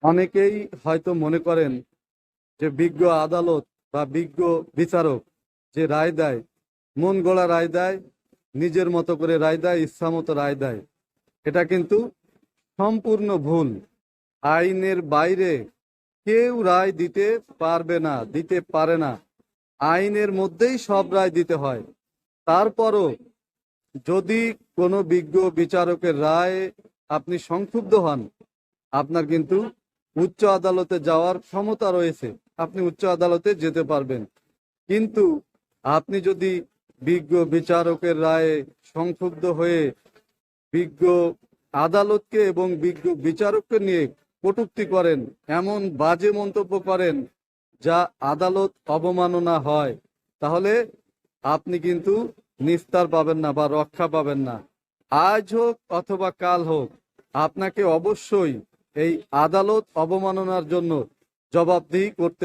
অনেকেই হয়তো মনে করেন যে বিজ্ঞ আদালত বা বিজ্ঞ বিচারক যে রায় দেয়, মন গড়া রায় দেয়, নিজের মতো করে রায় দেয়, ইচ্ছা মতো রায় দেয়। এটা কিন্তু সম্পূর্ণ ভুল। আইনের বাইরে কেউ রায় দিতে পারবে না, দিতে পারে না। আইনের মধ্যেই সব রায় দিতে হয়। তারপরও যদি কোনো বিজ্ঞ বিচারকের রায় আপনি সংক্ষুব্ধ হন, আপনার কিন্তু উচ্চ আদালতে যাওয়ার ক্ষমতা রয়েছে, আপনি উচ্চ আদালতে যেতে পারবেন। কিন্তু আপনি যদি বিজ্ঞ বিচারকের রায়ে সংক্ষুব্ধ হয়ে বিজ্ঞ আদালতকে এবং বিজ্ঞ বিচারককে নিয়ে কটূক্তি করেন, এমন বাজে মন্তব্য করেন যা আদালত অবমাননা হয়, তাহলে আপনি কিন্তু নিস্তার পাবেন না বা রক্ষা পাবেন না। আজ হোক অথবা কাল হোক, আপনাকে অবশ্যই এই আদালত অবমাননার জন্য জবাবদিহি করতে